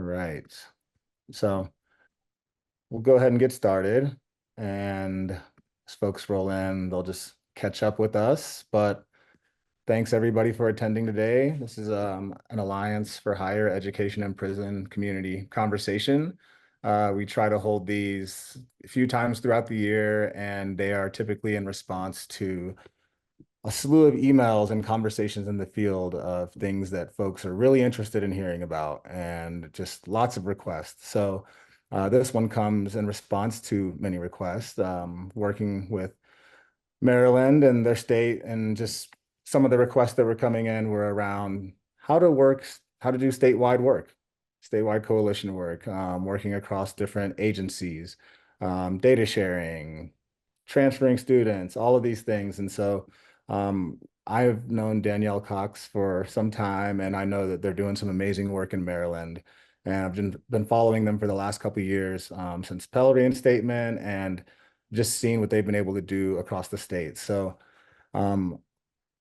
right. So we'll go ahead and get started. And as folks roll in, they'll just catch up with us. But thanks everybody for attending today. This is an Alliance for Higher Education and Prison Community conversation. We try to hold these a few times throughout the year, and they are typically in response to a slew of emails and conversations in the field of things that folks are really interested in hearing about and just lots of requests. So this one comes in response to many requests, working with Maryland and their state, and just some of the requests that were coming in were around how to do statewide coalition work, working across different agencies, data sharing, transferring students, all of these things. And so I've known Danielle Cox for some time, and I know that they're doing some amazing work in Maryland. And I've been following them for the last couple of years, since Pell reinstatement, and just seeing what they've been able to do across the state. So um,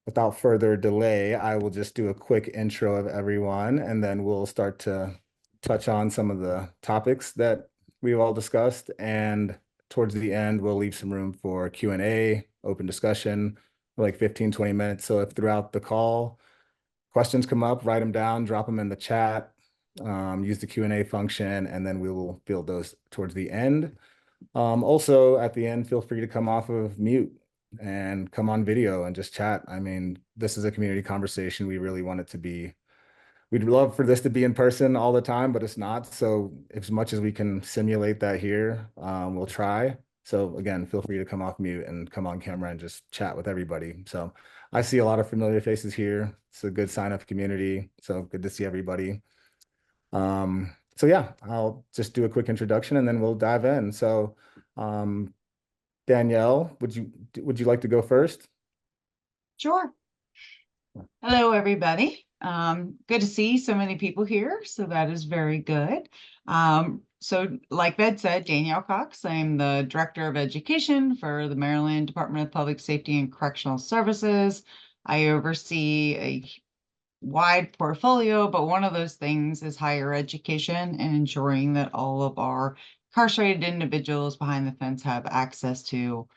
without further delay, I will just do a quick intro of everyone, and then we'll start to touch on some of the topics that we've all discussed. And towards the end, we'll leave some room for Q&A, open discussion, like 15, 20 minutes. So if throughout the call, questions come up, write them down, drop them in the chat, use the Q&A function, and then we will field those towards the end. Also, at the end, feel free to come off of mute and come on video and just chat. I mean, this is a community conversation. We really want it to be, we'd love for this to be in person all the time, but it's not. So as much as we can simulate that here, we'll try. So again, feel free to come off mute and come on camera and just chat with everybody. So I see a lot of familiar faces here. It's a good sign of community. So good to see everybody. So yeah, I'll just do a quick introduction and then we'll dive in. So um, Danielle, would you like to go first? Sure. Hello, everybody. Good to see so many people here. So that is very good. So like Ved said, Danielle Cox, I'm the Director of Education for the Maryland Department of Public Safety and Correctional Services. I oversee a wide portfolio, but one of those things is higher education and ensuring that all of our incarcerated individuals behind the fence have access to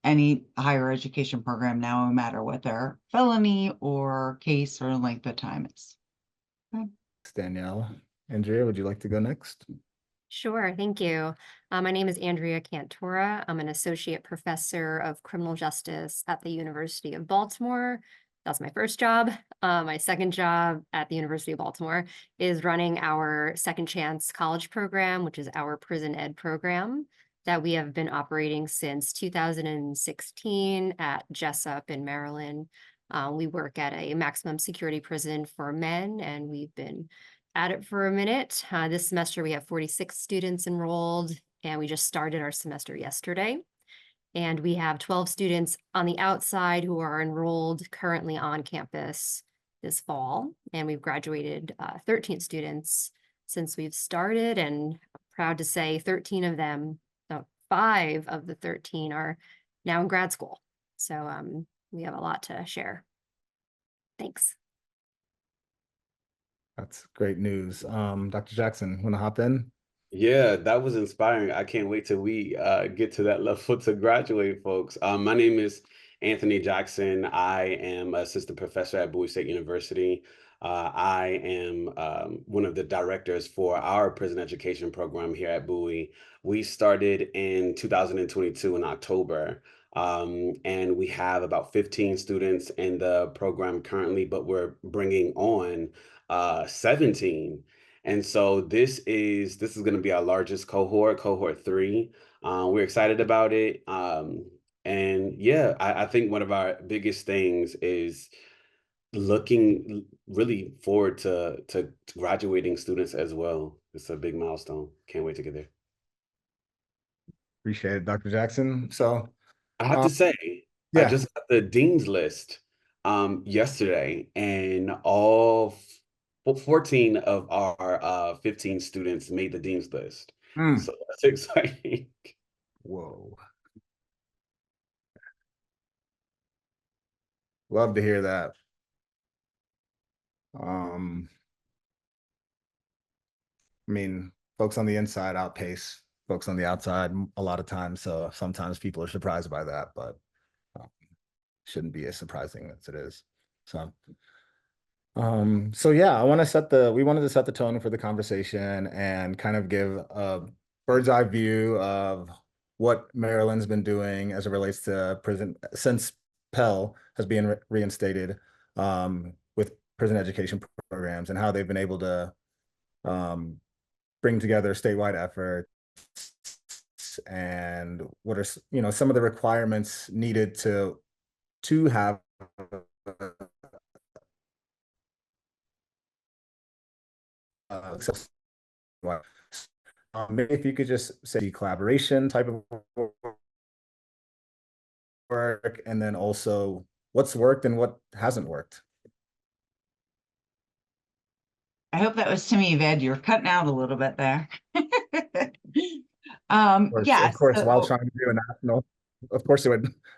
any higher education program now, no matter what their felony or case or length of time is. Okay. Thanks, Danielle. Andrea, would you like to go next? Sure, thank you. My name is Andrea Cantora. I'm an associate professor of criminal justice at the University of Baltimore. That's my first job. My second job at the University of Baltimore is running our Second Chance College program, which is our prison ed program that we have been operating since 2016 at Jessup in Maryland. We work at a maximum security prison for men, and we've been at it for a minute. This semester, we have 46 students enrolled, and we just started our semester yesterday. And we have 12 students on the outside who are enrolled currently on campus this fall. And we've graduated 13 students since we've started, and I'm proud to say 13 of them, 5 of the 13 are now in grad school. So we have a lot to share. Thanks. That's great news. Dr. Jackson, want to hop in? Yeah, that was inspiring. I can't wait till we get to that level to graduate, folks. My name is Anthony Jackson. I am assistant professor at Bowie State University. I am one of the directors for our prison education program here at Bowie. We started in 2022 in October, and we have about 15 students in the program currently, but we're bringing on 17. And so this is going to be our largest cohort 3. We're excited about it. And yeah, I think one of our biggest things is looking really forward to graduating students as well. It's a big milestone. Can't wait to get there. Appreciate it, Dr. Jackson. So I have to say, I yeah, just got the dean's list yesterday, and 14 of our 15 students made the dean's list. So that's exciting. whoa. Love to hear that. mean, folks on the inside outpace folks on the outside a lot of times. So sometimes people are surprised by that, but um, shouldn't be as surprising as it is. So yeah, we wanted to set the tone for the conversation and kind of give a bird's eye view of what Maryland's been doing as it relates to prison since Pell has been reinstated, with prison education programs and how they've been able to bring together statewide efforts and what are some of the requirements needed to have maybe if you could just say collaboration type of work, and then also what's worked and what hasn't worked. I hope that was to me, Ved. You're cutting out a little bit there. Of course, while so trying to do a national, of course,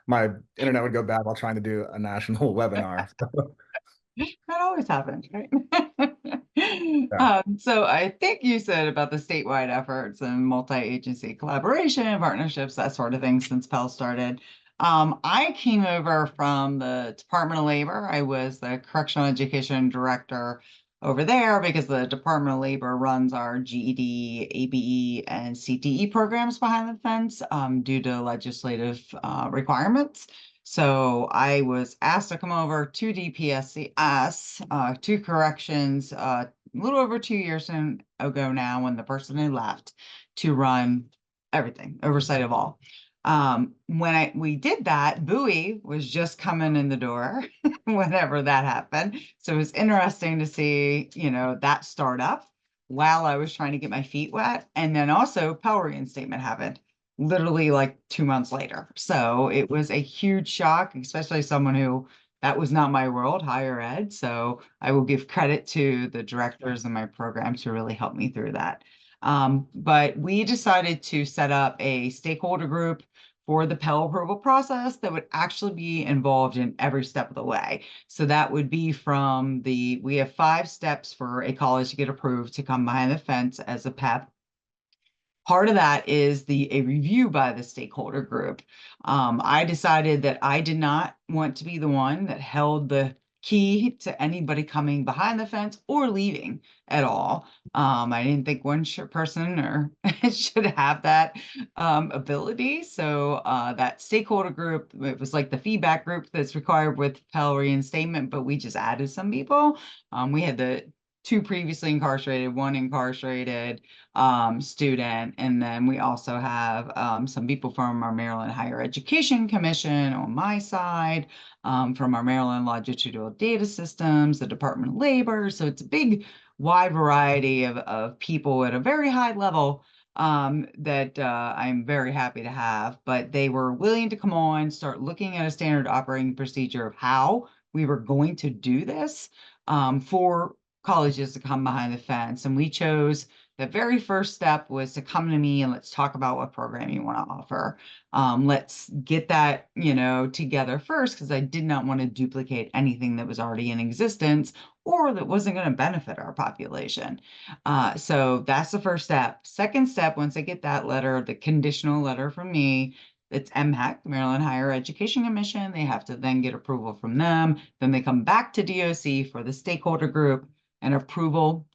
my internet would go bad while trying to do a national webinar. that always happens, right? Yeah. So I think you said about the statewide efforts and multi-agency collaboration, partnerships, that sort of thing since Pell started. I came over from the Department of Labor. I was the Correctional Education Director over there because the Department of Labor runs our GED, ABE, and CTE programs behind the fence due to legislative requirements. So I was asked to come over to DPSCS, to corrections, a little over 2 years ago now, when the person had left, to run everything, oversight of all. When we did that, Bowie was just coming in the door whenever that happened. So it was interesting to see, that startup while I was trying to get my feet wet. And then also Pell reinstatement happened literally like 2 months later. So it was a huge shock, especially someone who that was not my world, higher ed. So I will give credit to the directors in my programs who really helped me through that. But we decided to set up a stakeholder group for the Pell approval process that would actually be involved in every step of the way. So that would be we have 5 steps for a college to get approved to come behind the fence as a PEP. Part of that is a review by the stakeholder group. I decided that I did not want to be the one that held the key to anybody coming behind the fence or leaving at all. I didn't think one person or should have that ability. So that stakeholder group, it was like the feedback group that's required with Pell reinstatement, but we just added some people. We had the 2 previously incarcerated, 1 incarcerated student. And then we also have some people from our Maryland Higher Education Commission on my side, from our Maryland Longitudinal Data Systems, the Department of Labor. So it's a big, wide variety of people at a very high level that I'm very happy to have. But they were willing to come on, start looking at a standard operating procedure of how we were going to do this for colleges to come behind the fence. And we chose the very first step was to come to me and let's talk about what program you want to offer. Let's get that, together first, because I did not want to duplicate anything that was already in existence or that wasn't going to benefit our population. So that's the first step. Second step, once I get that letter, the conditional letter from me, it's MHEC, the Maryland Higher Education Commission. They have to then get approval from them. Then they come back to DOC for the stakeholder group and approval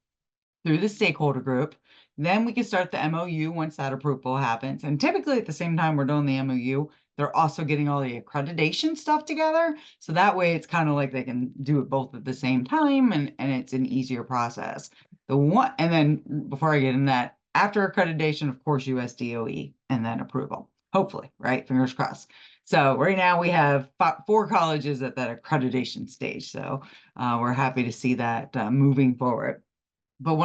through the stakeholder group. Then we can start the MOU once that approval happens. And typically at the same time we're doing the MOU, they're also getting all the accreditation stuff together. So that way it's kind of like they can do it both at the same time and it's an easier process. And then before I get in that, after accreditation, of course, US DOE and then approval, hopefully, right? Fingers crossed. So right now we have 4 colleges at that accreditation stage. So we're happy to see that moving forward. But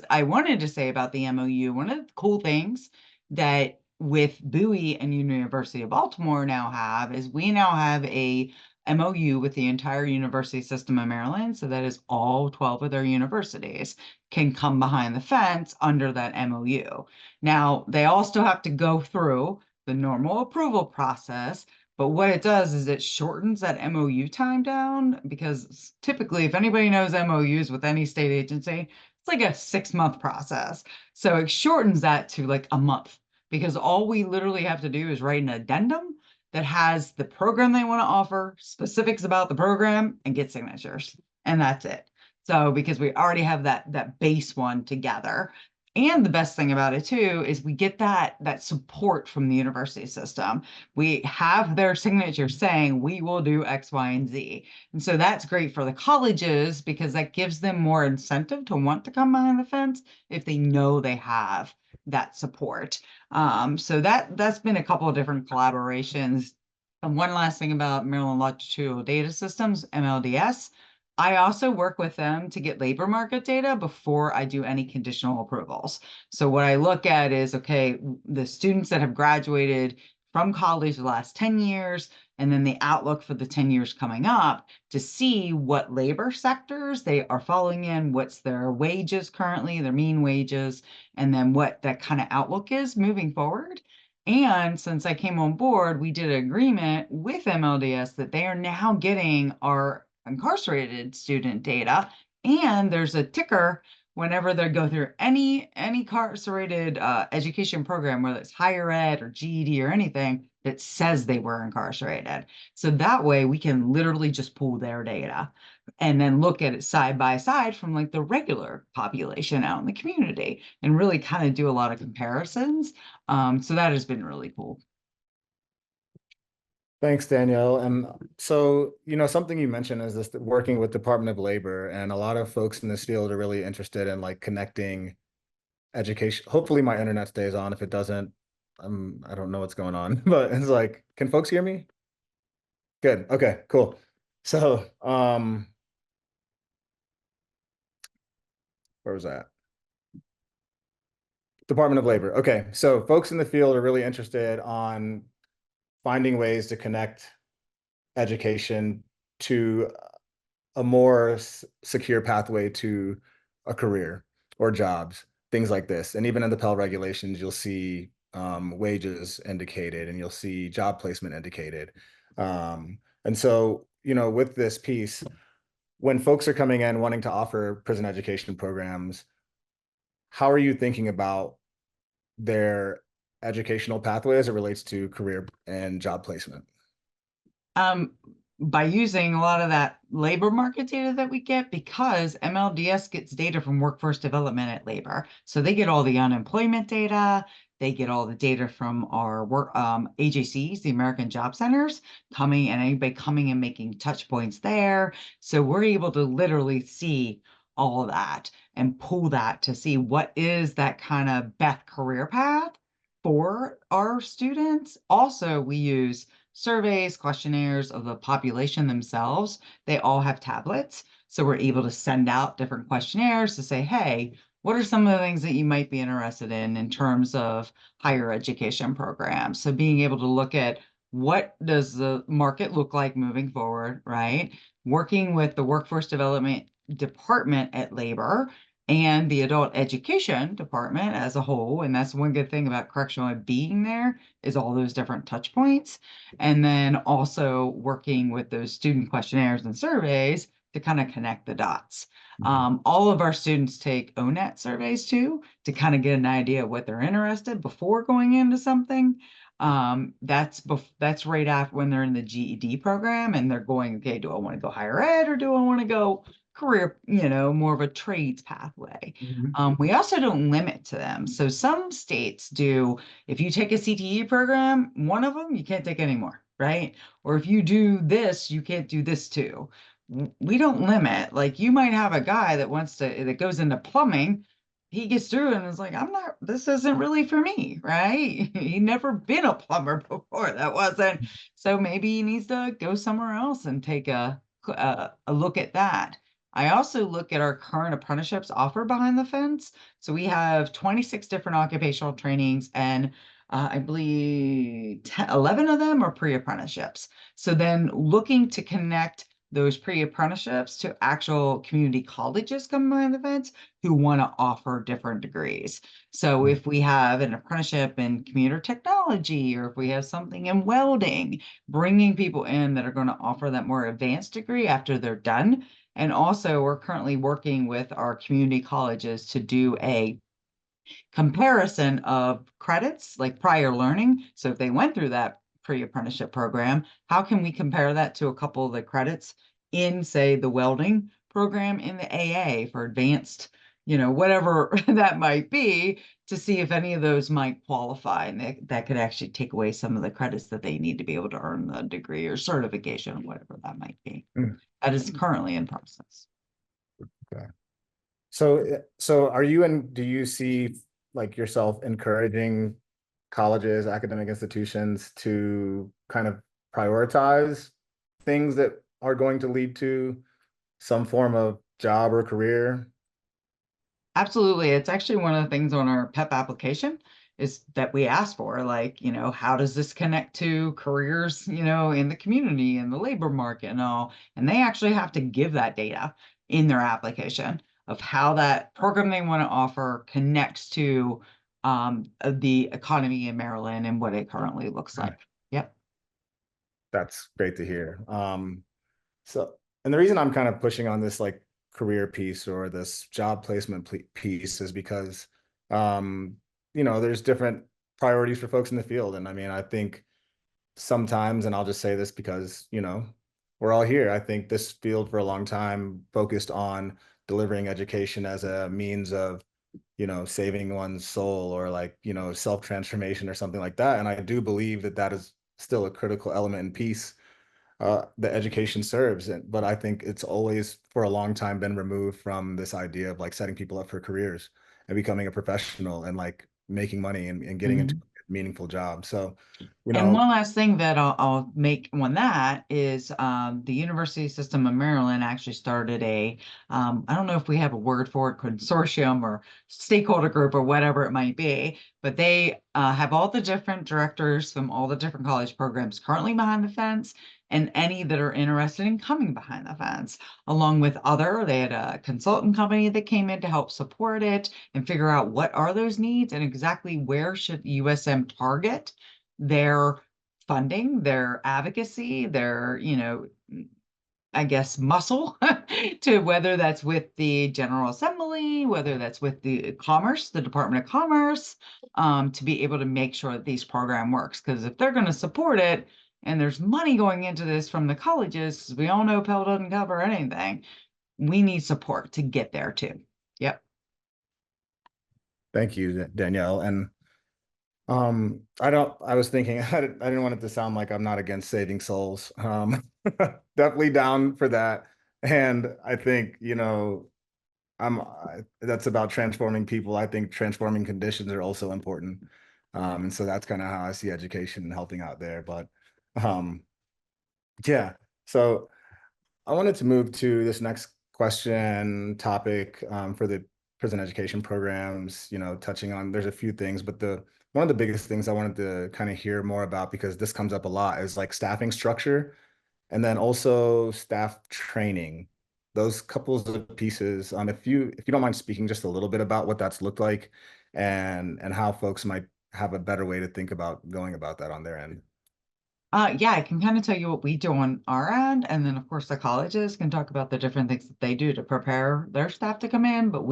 I wanted to say about the MOU, one of the cool things that with Bowie and University of Baltimore now have is we now have a MOU with the entire university system of Maryland. So that is all 12 of their universities can come behind the fence under that MOU. Now, they all still have to go through the normal approval process. But what it does is it shortens that MOU time down, because typically, if anybody knows MOUs with any state agency, it's like a 6-month process. So it shortens that to like a month, because all we literally have to do is write an addendum that has the program they want to offer, specifics about the program, and get signatures. And that's it. So because we already have that base one together. And the best thing about it too is we get that support from the university system. We have their signature saying we will do X, Y, and Z. And so that's great for the colleges because that gives them more incentive to want to come behind the fence if they know they have that support. So that's been a couple of different collaborations. And one last thing about Maryland Longitudinal Data Systems, MLDS. I also work with them to get labor market data before I do any conditional approvals. So what I look at is, okay, the students that have graduated from college the last 10 years, and then the outlook for the 10 years coming up to see what labor sectors they are falling in, what's their wages currently, their mean wages, and then what that kind of outlook is moving forward. And since I came on board, we did an agreement with MLDS that they are now getting our incarcerated student data, and there's a ticker whenever they go through any incarcerated education program, whether it's higher ed or GED or anything, that says they were incarcerated. So that way we can literally just pull their data and then look at it side by side from like the regular population out in the community and really kind of do a lot of comparisons. So that has been really cool. Thanks, Danielle. And so, something you mentioned is this working with Department of Labor, and a lot of folks in this field are really interested in like connecting education. Hopefully my internet stays on. If it doesn't, I don't know what's going on, but it's like, can folks hear me? Good. Okay, cool. So, where was that? Department of Labor. Okay, so folks in the field are really interested on finding ways to connect education to a more secure pathway to a career or jobs, things like this. And even in the Pell regulations, you'll see wages indicated and you'll see job placement indicated. And so, with this piece, when folks are coming in wanting to offer prison education programs, how are you thinking about their educational pathway as it relates to career and job placement? By using a lot of that labor market data that we get, because MLDS gets data from workforce development at labor. So they get all the unemployment data, they get all the data from our work AJCs, the American Job Centers, coming and anybody coming and making touch points there. So we're able to literally see all of that and pull that to see what is that kind of best career path for our students. Also, we use surveys, questionnaires of the population themselves. They all have tablets. So we're able to send out different questionnaires to say, hey, what are some of the things that you might be interested in terms of higher education programs? So being able to look at what does the market look like moving forward, right? Working with the workforce development department at labor and the adult education department as a whole. And that's one good thing about correctional being there is all those different touch points. And then also working with those student questionnaires and surveys to kind of connect the dots. All of our students take ONET surveys too, to kind of get an idea of what they're interested before going into something. That's right after when they're in the GED program and they're going, okay, do I want to go higher ed or do I want to go career, more of a trades pathway? We also don't limit to them. So some states do, if you take a CTE program, one of them, you can't take anymore, right? Or if you do this, you can't do this too. We don't limit. Like you might have a guy that goes into plumbing. He gets through and is like, this isn't really for me, right? He never been a plumber before. That wasn't. So maybe he needs to go somewhere else and take a look at that. I also look at our current apprenticeships offered behind the fence. So we have 26 different occupational trainings, and I believe 11 of them are pre-apprenticeships. So then looking to connect those pre-apprenticeships to actual community colleges coming behind the fence who want to offer different degrees. So if we have an apprenticeship in computer technology, or if we have something in welding, bringing people in that are going to offer that more advanced degree after they're done And also we're currently working with our community colleges to do a comparison of credits, like prior learning. So if they went through that pre-apprenticeship program, how can we compare that to a couple of the credits in, say, the welding program in the AA for advanced, whatever that might be, to see if any of those might qualify, and that could actually take away some of the credits that they need to be able to earn the degree or certification, whatever that might be. Mm. That is currently in process. Okay. So do you see like yourself encouraging colleges, academic institutions to kind of prioritize things that are going to lead to some form of job or career? Absolutely. It's actually one of the things on our PEP application is that we ask for, like, how does this connect to careers, in the community and the labor market and all? And they actually have to give that data in their application of how that program they want to offer connects to the economy in Maryland and what it currently looks like. Yep. That's great to hear. And the reason I'm kind of pushing on this like career piece or this job placement piece is because, there's different priorities for folks in the field. And I mean, I think sometimes, and I'll just say this because, we're all here. I think this field for a long time focused on delivering education as a means of, saving one's soul or like, self-transformation or something like that. And I do believe that that is still a critical element and piece the education serves. But I think it's always for a long time been removed from this idea of like setting people up for careers and becoming a professional and like making money and getting into a meaningful job. So, And one last thing that I'll make on that is the University System of Maryland actually started I don't know if we have a word for it, consortium or stakeholder group or whatever it might be, but they have all the different directors from all the different college programs currently behind the fence and any that are interested in coming behind the fence, along with they had a consultant company that came in to help support it and figure out what are those needs and exactly where should USM target their funding, their advocacy, their, I guess, muscle to whether that's with the General Assembly, whether that's with the Department of Commerce, to be able to make sure that these program works. Because if they're going to support it and there's money going into this from the colleges, 'cause we all know Pell doesn't cover anything, we need support to get there too. Yep. Thank you, Danielle. And I was thinking, I didn't want it to sound like I'm not against saving souls. Definitely down for that. And I think, that's about transforming people. I think transforming conditions are also important. And so that's kind of how I see education and helping out there. But yeah, so I wanted to move to this next topic for the prison education programs, touching on, there's a few things, but one of the biggest things I wanted to kind of hear more about, because this comes up a lot, is like staffing structure and then also staff training. Those couples of pieces. If you don't mind speaking just a little bit about what that's looked like and how folks might have a better way to think about going about that on their end. Yeah, I can kind of tell you what we do on our end, and then of course the colleges can talk about the different things that they do to prepare their staff to come in. But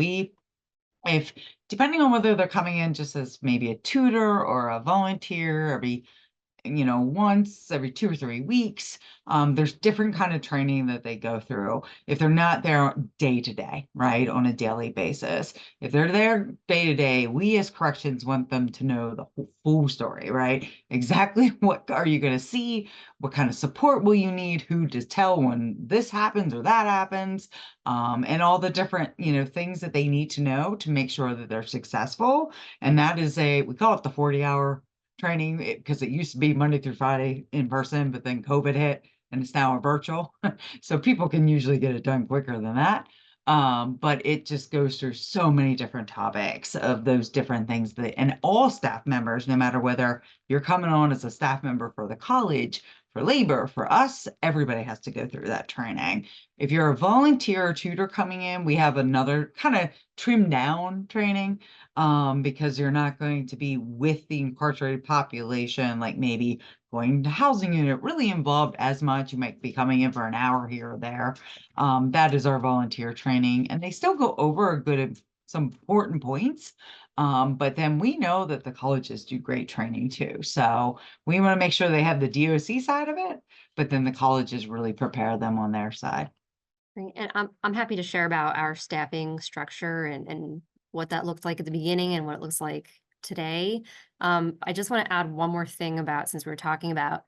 if depending on whether they're coming in just as maybe a tutor or a volunteer every once every 2 or 3 weeks. There's different kind of training that they go through. If they're not there day to day, right, on a daily basis. If they're there day to day, we as corrections want them to know the full story, right? Exactly what are you going to see? What kind of support will you need? Who to tell when this happens or that happens? And all the different, things that they need to know to make sure that they're successful. And that is we call it the 40-hour training, because it used to be Monday through Friday in person, but then COVID hit and it's now a virtual. So people can usually get it done quicker than that. But it just goes through so many different topics of those different things and all staff members, no matter whether you're coming on as a staff member for the college, for labor, for us, everybody has to go through that training. If you're a volunteer or tutor coming in, we have another kind of trimmed down training, because you're not going to be with the incarcerated population, like maybe going to housing unit, really involved as much. You might be coming in for an hour here or there. That is our volunteer training, and they still go over some important points. But then we know that the colleges do great training too. So we want to make sure they have the DOC side of it, but then the colleges really prepare them on their side. Great. And I'm happy to share about our staffing structure and what that looked like at the beginning and what it looks like today. I just want to add one more thing about, since we're talking about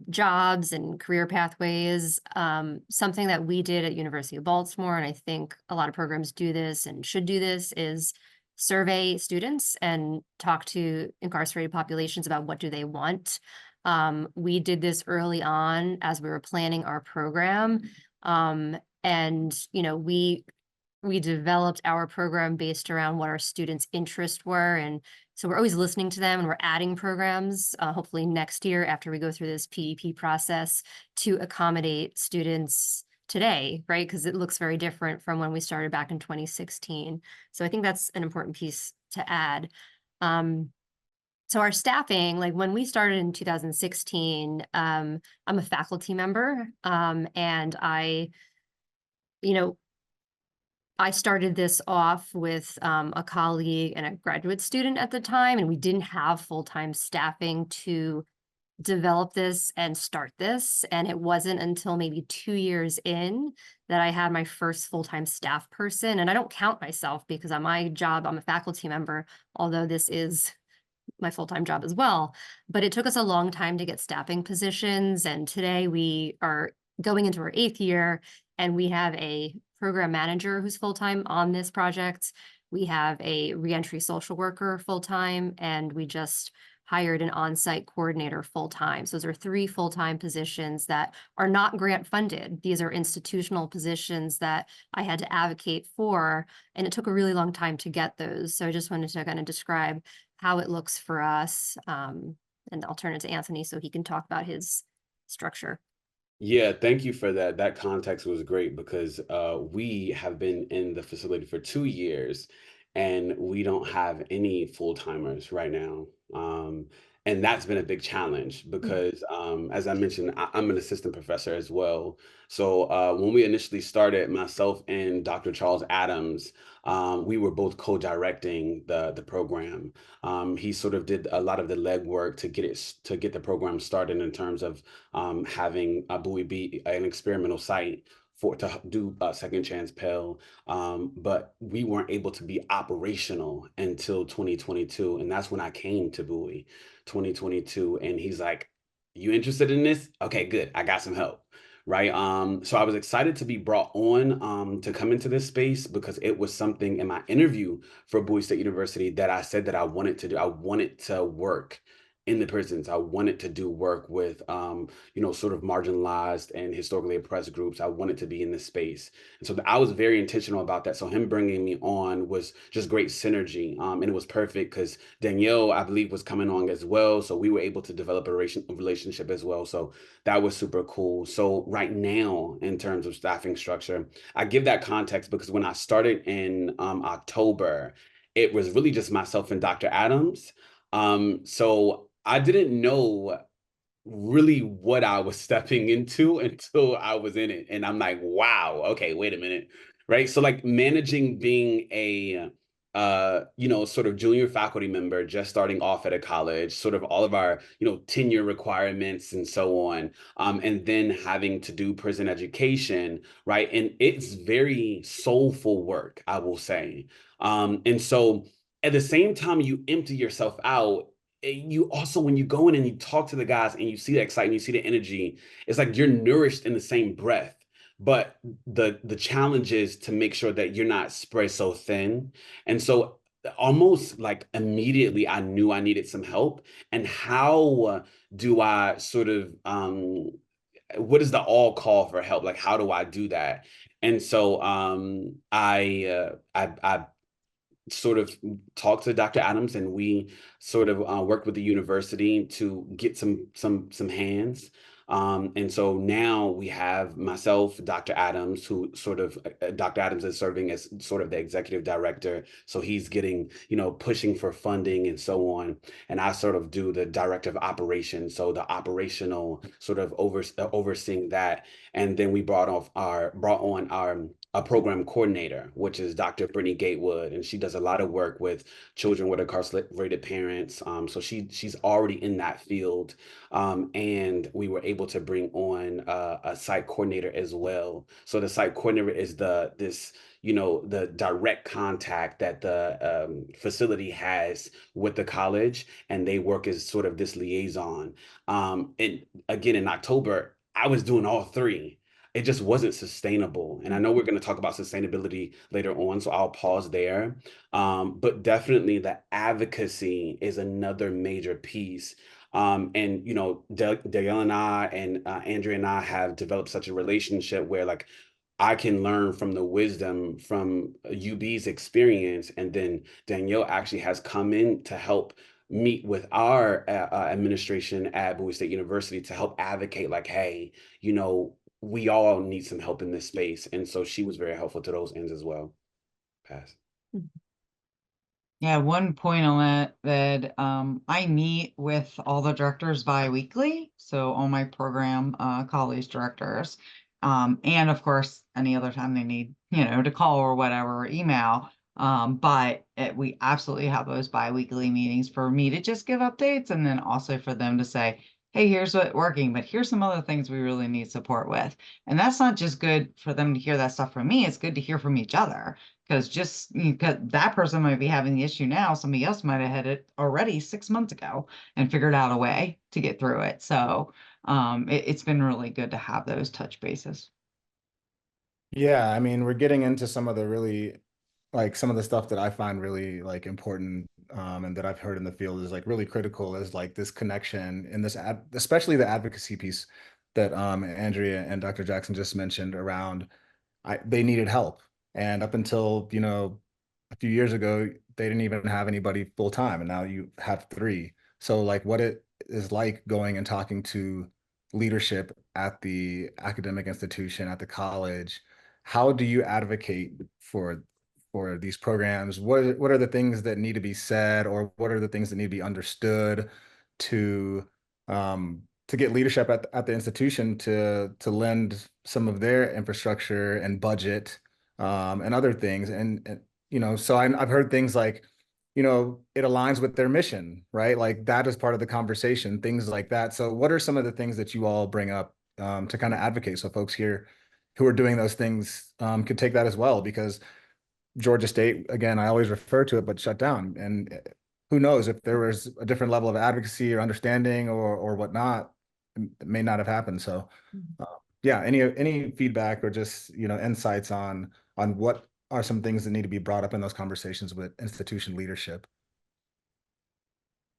jobs and career pathways, something that we did at University of Baltimore, and I think a lot of programs do this and should do this, is survey students and talk to incarcerated populations about what do they want. We did this early on as we were planning our program. And, you know, we developed our program based around what our students' interests were. And so we're always listening to them, and we're adding programs, hopefully next year after we go through this PEP process, to accommodate students today, right? Because it looks very different from when we started back in 2016. So I think that's an important piece to add. So our staffing, like when we started in 2016, I'm a faculty member, and you know, I started this off with a colleague and a graduate student at the time, and we didn't have full-time staffing to develop this and start this. And it wasn't until maybe 2 years in that I had my first full-time staff person. And I don't count myself because on my job, I'm a faculty member, although this is my full-time job as well. But it took us a long time to get staffing positions. And today we are going into our 8th year, and we have a program manager who's full-time on this project. We have a reentry social worker full-time, and we just hired an on-site coordinator full-time. So those are 3 full-time positions that are not grant funded. These are institutional positions that I had to advocate for, and it took a really long time to get those. So I just wanted to kind of describe how it looks for us. And I'll turn it to Anthony so he can talk about his structure. Yeah, thank you for that. That context was great because we have been in the facility for 2 years and we don't have any full-timers right now. And that's been a big challenge because, as I mentioned, I'm an assistant professor as well. So when we initially started, myself and Dr. Charles Adams, we were both co-directing the program. He sort of did a lot of the legwork to get the program started in terms of having Bowie be an experimental site to do Second Chance Pell, but we weren't able to be operational until 2022, and that's when I came to Bowie, 2022, and he's like, "You interested in this? Okay, good. I got some help." Right. So I was excited to be brought on to come into this space because it was something in my interview for Bowie State University that I said that I wanted to do. I wanted to work in the prisons. I wanted to do work with, sort of marginalized and historically oppressed groups. I wanted to be in this space. And so I was very intentional about that. So him bringing me on was just great synergy. And it was perfect because Danielle, I believe, was coming on as well. So we were able to develop a relationship as well. So that was super cool. So right now, in terms of staffing structure, I give that context because when I started in October, it was really just myself and Dr. Adams. So I didn't know really what I was stepping into until I was in it. And I'm like, wow, okay, wait a minute. Right. So like managing being a sort of junior faculty member just starting off at a college, sort of all of our, tenure requirements and so on. And then having to do prison education, right? And it's very soulful work, I will say. And so at the same time you empty yourself out, you also, when you go in and you talk to the guys and you see the excitement, you see the energy, it's like you're nourished in the same breath. But the challenge is to make sure that you're not spread so thin. And so almost like immediately I knew I needed some help. And how do I sort of what is the all call for help? Like how do I do that? And so I sort of talked to Dr. Adams and we sort of worked with the university to get some hands. And so now we have myself, Dr. Adams, who sort of, Dr. Adams is serving as sort of the executive director. So he's getting, pushing for funding and so on. And I sort of do the director of operations. So the operational sort of overseeing that. And then we brought on our a program coordinator, which is Dr. Brittany Gatewood, and she does a lot of work with children with incarcerated parents. So she's already in that field. And we were able to bring on a site coordinator as well. So the site coordinator is the direct contact that the facility has with the college, and they work as sort of this liaison. And again, in October, I was doing all three. It just wasn't sustainable. And I know we're going to talk about sustainability later on, so I'll pause there. But definitely the advocacy is another major piece. And Danielle and I and Andrea and I have developed such a relationship where like I can learn from the wisdom from UB's experience, and then Danielle actually has come in to help meet with our administration at Bowie State University to help advocate like, hey, we all need some help in this space. And so she was very helpful to those ends as well. Pass. Yeah, one point on that, I meet with all the directors bi-weekly, so all my program college directors, and of course, any other time they need, to call or whatever, or email. But we absolutely have those bi-weekly meetings for me to just give updates, and then also for them to say, hey, here's what's working, but here's some other things we really need support with. And that's not just good for them to hear that stuff from me, it's good to hear from each other. Because that person might be having the issue now, somebody else might have had it already 6 months ago and figured out a way to get through it. So it's been really good to have those touch bases. Yeah, I mean, we're getting into some of the really, like some of the stuff that I find really like important, and that I've heard in the field is like really critical, is like this connection and this especially the advocacy piece that Andrea and Dr. Jackson just mentioned around they needed help. And up until, a few years ago, they didn't even have anybody full time. And now you have three. So like what it is like going and talking to leadership at the academic institution, at the college, how do you advocate for these programs? What are the things that need to be said, or what are the things that need to be understood to get leadership at the institution to lend some of their infrastructure and budget, and other things. And so I've heard things like, it aligns with their mission, right? Like that is part of the conversation, things like that. So what are some of the things that you all bring up to kind of advocate so folks here who are doing those things could take that as well? Because Georgia State, again, I always refer to it, but shut down. And who knows if there was a different level of advocacy or understanding or whatnot, it may not have happened. So, yeah, any feedback or just insights on what are some things that need to be brought up in those conversations with institution leadership?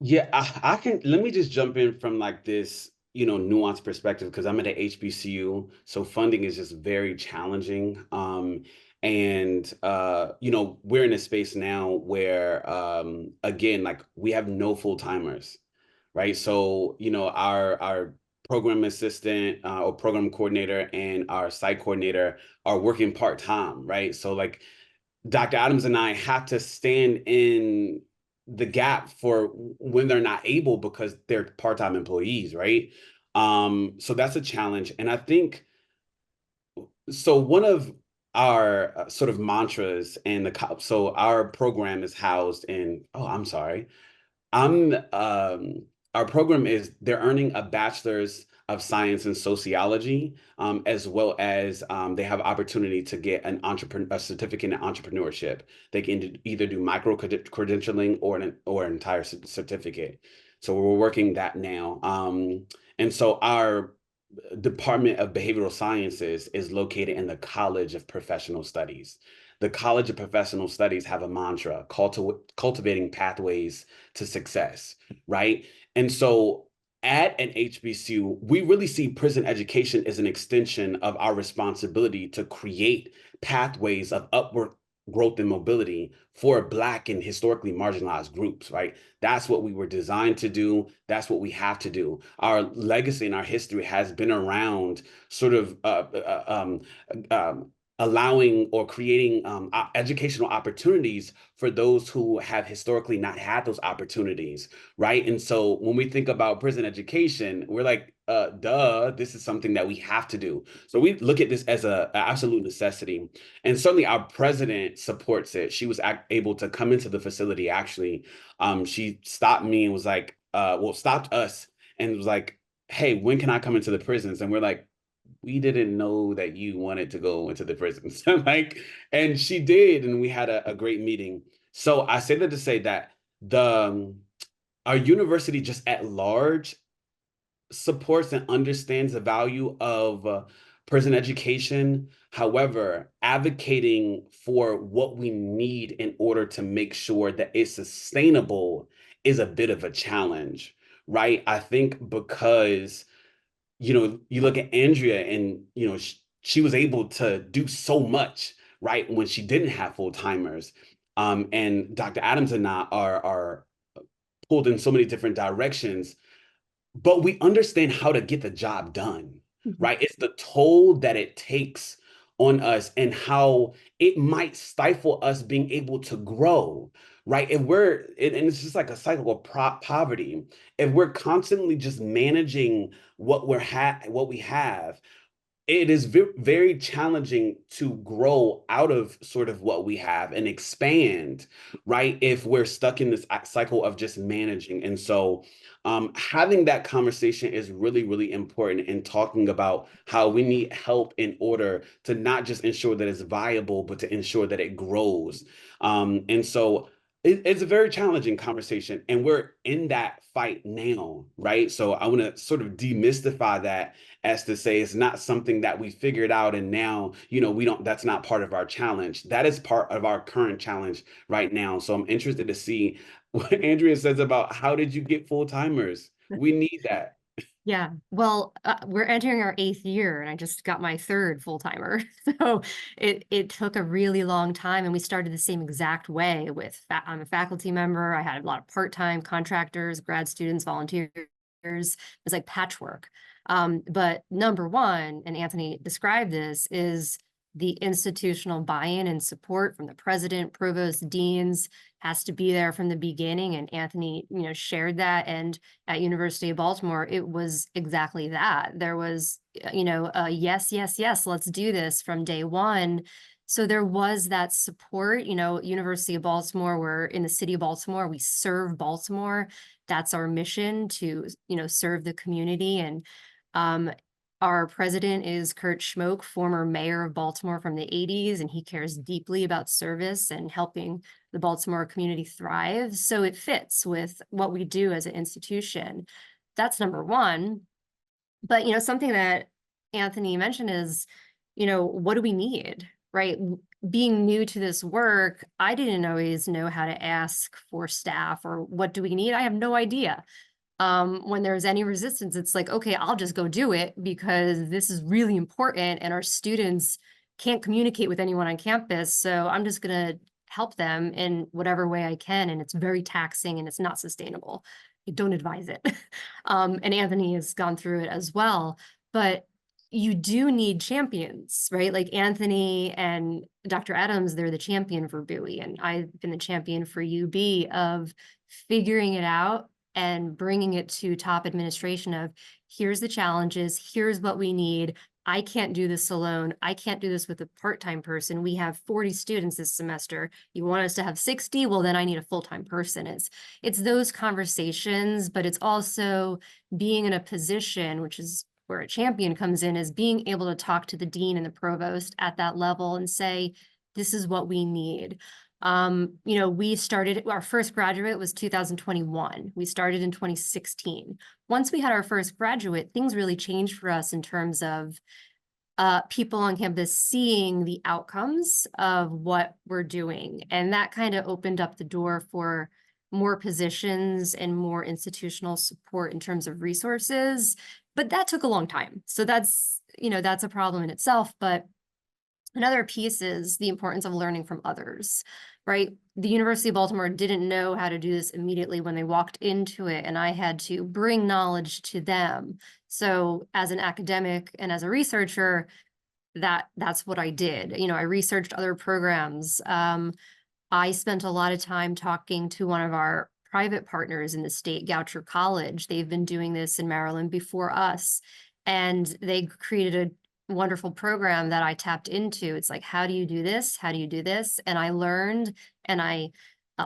Yeah, I can, let me just jump in from like this, nuanced perspective, because I'm at a HBCU, so funding is just very challenging. We're in a space now where, again, like we have no full-timers, right? So, our program assistant or program coordinator and our site coordinator are working part-time, right? So like Dr. Adams and I have to stand in the gap for when they're not able because they're part-time employees, right? So that's a challenge. And I think, so one of our sort of mantras and so our program is housed in, oh, I'm sorry. Our program is, they're earning a bachelor's of science in sociology, as well as they have opportunity to get a certificate in entrepreneurship. They can either do micro credentialing or an entire certificate. So we're working that now. And so our Department of Behavioral Sciences is located in the College of Professional Studies. The College of Professional Studies have a mantra, cultivating pathways to success, right? And so at an HBCU, we really see prison education as an extension of our responsibility to create pathways of upward growth and mobility for Black and historically marginalized groups, right? That's what we were designed to do. That's what we have to do. Our legacy and our history has been around sort of allowing or creating educational opportunities for those who have historically not had those opportunities, right? And so when we think about prison education, we're like, duh, this is something that we have to do. So we look at this as an absolute necessity. And certainly our president supports it. She was able to come into the facility, actually. She stopped me and was like, stopped us and was like, hey, when can I come into the prisons? And we're like, we didn't know that you wanted to go into the prisons. Like, and she did, and we had a great meeting. So I say that to say that our university just at large supports and understands the value of prison education. However, advocating for what we need in order to make sure that it's sustainable is a bit of a challenge, right? I think because you look at Andrea and, she was able to do so much, right, when she didn't have full-timers. And Dr. Adams and I are pulled in so many different directions, but we understand how to get the job done, right? It's the toll that it takes on us and how it might stifle us being able to grow, right? And it's just like a cycle of poverty. If we're constantly just managing what we have, it is very challenging to grow out of sort of what we have and expand, right? If we're stuck in this cycle of just managing. And so having that conversation is really, really important in talking about how we need help in order to not just ensure that it's viable, but to ensure that it grows. And so it's a very challenging conversation, and we're in that fight now, right? So I want to sort of demystify that as to say it's not something that we figured out and now, that's not part of our challenge. That is part of our current challenge right now. So I'm interested to see what Andrea says about how did you get full-timers? We need that. Yeah, well, we're entering our 8th year and I just got my 3rd full-timer. So it took a really long time, and we started the same exact way with, I'm a faculty member. I had a lot of part-time contractors, grad students, volunteers. It was like patchwork. But number one, and Anthony described this, is the institutional buy-in and support from the president, provost, deans has to be there from the beginning. And Anthony, shared that. And at University of Baltimore, it was exactly that. There was, yes, yes, yes, let's do this from day one. So there was that support. University of Baltimore, we're in the city of Baltimore, we serve Baltimore. That's our mission, to, serve the community. And our president is Kurt Schmoke, former mayor of Baltimore from the 80s, and he cares deeply about service and helping the Baltimore community thrive. So it fits with what we do as an institution. That's number one. But, something that Anthony mentioned is, what do we need, right? Being new to this work, I didn't always know how to ask for staff or what do we need? I have no idea. When there's any resistance, it's like, okay, I'll just go do it because this is really important and our students can't communicate with anyone on campus. So I'm just going to help them in whatever way I can. And it's very taxing and it's not sustainable. I don't advise it. And Anthony has gone through it as well. But you do need champions, right? Like Anthony and Dr. Adams, they're the champion for Bowie. And I've been the champion for UB of figuring it out and bringing it to top administration of, here's the challenges, here's what we need. I can't do this alone. I can't do this with a part-time person. We have 40 students this semester. You want us to have 60? Well, then I need a full-time person. It's those conversations, but it's also being in a position, which is where a champion comes in, is being able to talk to the dean and the provost at that level and say, this is what we need. We started, our first graduate was 2021. We started in 2016. Once we had our first graduate, things really changed for us in terms of people on campus seeing the outcomes of what we're doing. And that kind of opened up the door for more positions and more institutional support in terms of resources. But that took a long time. So that's a problem in itself. But Another piece is the importance of learning from others, right? The University of Baltimore didn't know how to do this immediately when they walked into it, and I had to bring knowledge to them. So as an academic and as a researcher, that's what I did. You know, I researched other programs. I spent a lot of time talking to one of our private partners in the state, Goucher College. They've been doing this in Maryland before us, and they created a wonderful program that I tapped into. It's like, how do you do this? How do you do this? And I learned, and I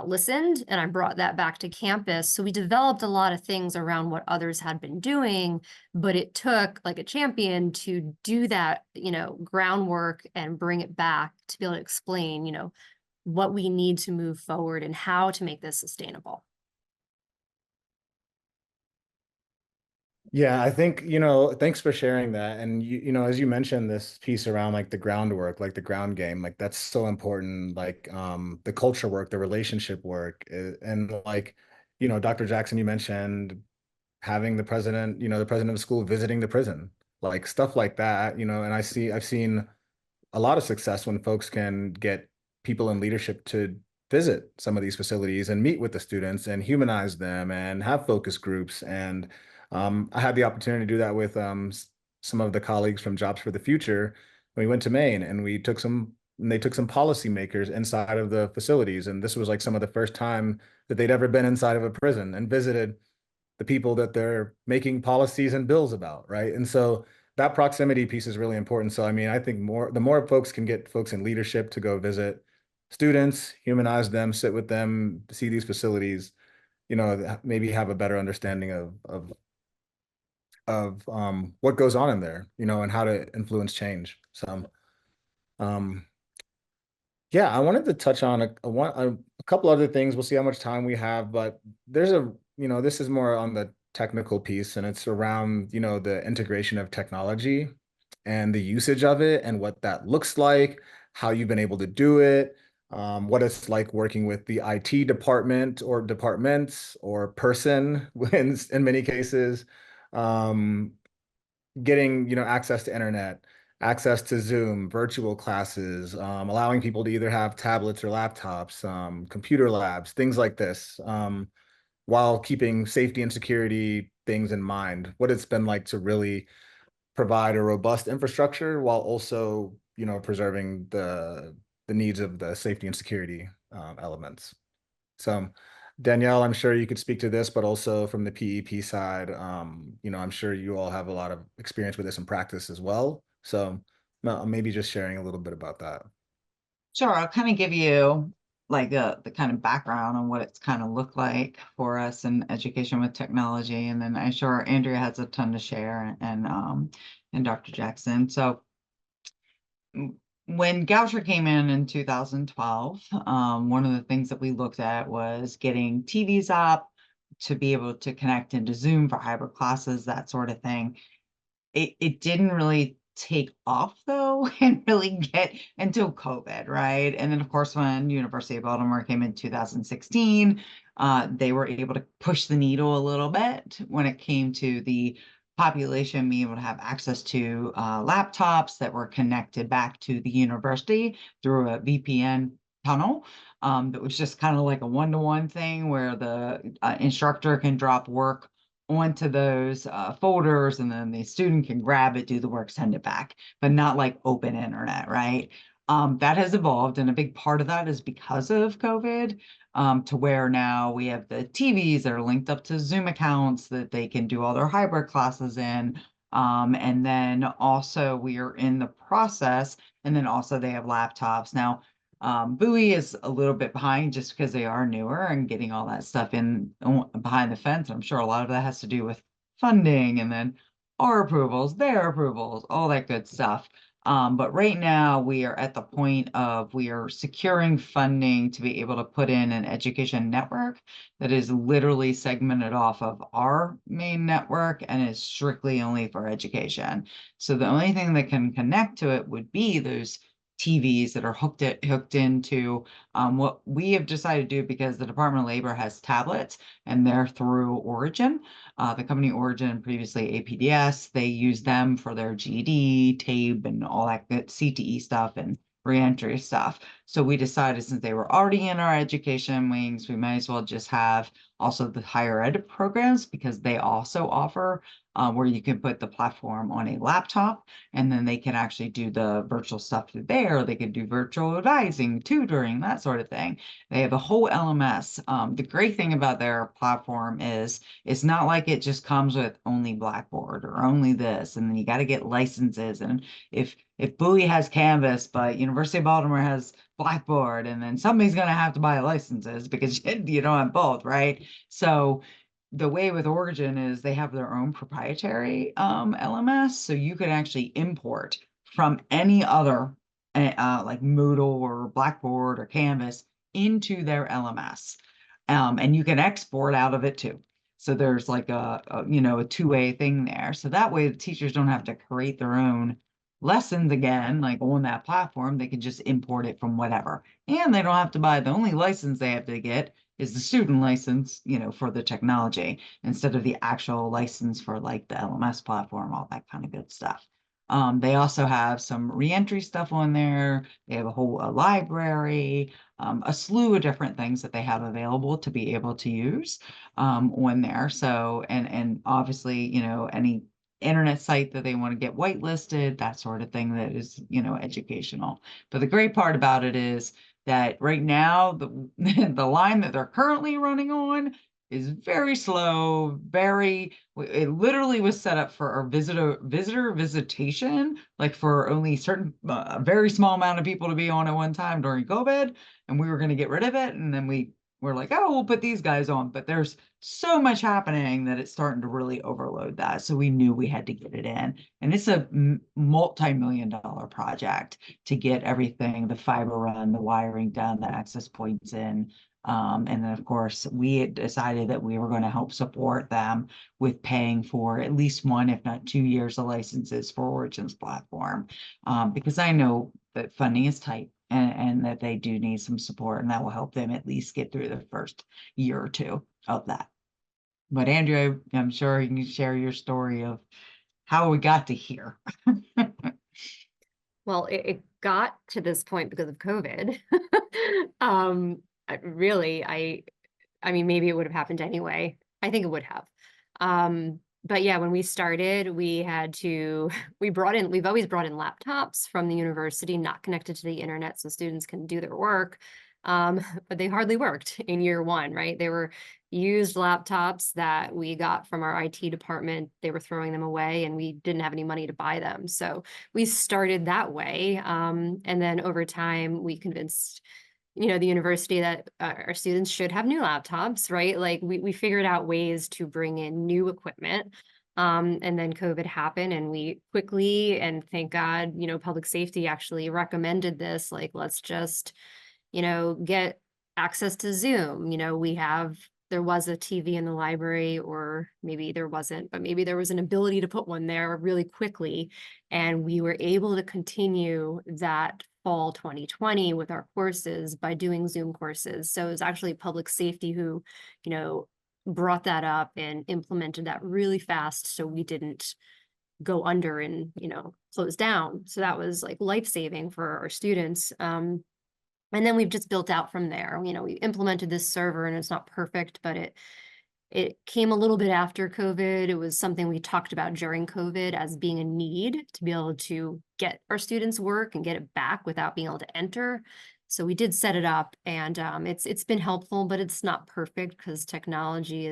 listened, and I brought that back to campus. So we developed a lot of things around what others had been doing, but it took like a champion to do that, you know, groundwork and bring it back to be able to explain, you know, what we need to move forward and how to make this sustainable. Yeah, I think, thanks for sharing that. And as you mentioned this piece around like the groundwork, like the ground game, like that's so important, like the culture work, the relationship work. And like, Dr. Jackson, you mentioned having the president of the school visiting the prison, like stuff like that, and I've seen a lot of success when folks can get people in leadership to visit some of these facilities and meet with the students and humanize them and have focus groups. And I had the opportunity to do that with some of the colleagues from Jobs for the Future. We went to Maine and they took some policymakers inside of the facilities. And this was like some of the first time that they'd ever been inside of a prison and visited the people that they're making policies and bills about, right? And so that proximity piece is really important. So I mean, I think the more folks can get folks in leadership to go visit students, humanize them, sit with them, see these facilities, maybe have a better understanding of what goes on in there, and how to influence change. So um yeah, I wanted to touch on a couple other things. We'll see how much time we have, but this is more on the technical piece, and it's around, the integration of technology and the usage of it and what that looks like, how you've been able to do it, what it's like working with the IT department or departments or person in many cases, um, getting, access to internet, access to Zoom, virtual classes, allowing people to either have tablets or laptops, computer labs, things like this, while keeping safety and security things in mind, what it's been like to really provide a robust infrastructure while also, preserving the needs of the safety and security elements. So Danielle, I'm sure you could speak to this, but also from the PEP side, I'm sure you all have a lot of experience with this in practice as well. So maybe just sharing a little bit about that. Sure, I'll kind of give you like the kind of background on what it's kind of looked like for us in education with technology, and then I'm sure Andrea has a ton to share, and Dr. Jackson. So when Goucher came in 2012, one of the things that we looked at was getting TVs up to be able to connect into Zoom for hybrid classes, that sort of thing. It didn't really take off though and really get until COVID, right? And then of course, when University of Baltimore came in 2016, they were able to push the needle a little bit when it came to the population being able to have access to laptops that were connected back to the university through a VPN tunnel. That was just kind of like a one-to-one thing where the instructor can drop work onto those folders, and then the student can grab it, do the work, send it back, but not like open internet, right? That has evolved, and a big part of that is because of COVID, to where now we have the TVs that are linked up to Zoom accounts that they can do all their hybrid classes in. And then also we are in the process, and then also they have laptops. Now, Bowie is a little bit behind just because they are newer and getting all that stuff in behind the fence. I'm sure a lot of that has to do with funding, and then our approvals, their approvals, all that good stuff. But right now we are at the point of we are securing funding to be able to put in an education network that is literally segmented off of our main network and is strictly only for education. So the only thing that can connect to it would be those TVs that are hooked into what we have decided to do, because the Department of Labor has tablets and they're through Origin, the company Origin, previously APDS. They use them for their GED, TABE, and all that good CTE stuff and reentry stuff. So we decided, since they were already in our education wings, we might as well just have also the higher ed programs, because they also offer where you can put the platform on a laptop, and then they can actually do the virtual stuff through there. They can do virtual advising, tutoring, that sort of thing. They have a whole LMS. The great thing about their platform is it's not like it just comes with only Blackboard or only this, and then you got to get licenses. And if Bowie has Canvas, but University of Baltimore has Blackboard, and then somebody's going to have to buy licenses because you don't have both, right? So the way with Origin is they have their own proprietary LMS, so you can actually import from any other like Moodle or Blackboard or Canvas into their LMS, and you can export out of it too. So there's like a two-way thing there. So that way the teachers don't have to create their own lessons again, like on that platform. They can just import it from whatever, and they don't have to buy. The only license they have to get is the student license, for the technology, instead of the actual license for like the LMS platform, all that kind of good stuff. They also have some reentry stuff on there. They have a whole library, a slew of different things that they have available to be able to use on there. So, and obviously, any internet site that they want to get whitelisted, that sort of thing, that is, educational. But the great part about it is that right now the the line that they're currently running on is very slow. It literally was set up for our visitation, like for only certain very small amount of people to be on at one time during COVID, and we were going to get rid of it, and then we're like, oh, we'll put these guys on. But there's so much happening that it's starting to really overload that. So we knew we had to get it in. And it's a multi-million-dollar project to get everything, the fiber run, the wiring done, the access points in. And then, of course, we had decided that we were going to help support them with paying for at least 1, if not 2 years of licenses for Origin's platform, because I know that funding is tight. And that they do need some support, and that will help them at least get through the first year or two of that. But Andrea, I'm sure you can share your story of how we got to here. Well, it got to this point because of COVID. I mean, maybe it would have happened anyway. I think it would have. But yeah, when we started, we've always brought in laptops from the university, not connected to the internet, so students can do their work. But they hardly worked in year one, right? They were used laptops that we got from our IT department. They were throwing them away, and we didn't have any money to buy them. So we started that way. And then over time, we convinced the university that our students should have new laptops, right? Like we figured out ways to bring in new equipment. And then COVID happened, and we quickly, and thank God, public safety actually recommended this, like, let's just, get access to Zoom. There was a TV in the library, or maybe there wasn't, but maybe there was an ability to put one there really quickly. And we were able to continue that fall 2020 with our courses by doing Zoom courses. So it was actually public safety who, brought that up and implemented that really fast, so we didn't go under and, close down. So that was like life-saving for our students. And then we've just built out from there. We implemented this server, and it's not perfect, but it came a little bit after COVID. It was something we talked about during COVID as being a need to be able to get our students' work and get it back without being able to enter. So we did set it up, and it's been helpful, but it's not perfect because technology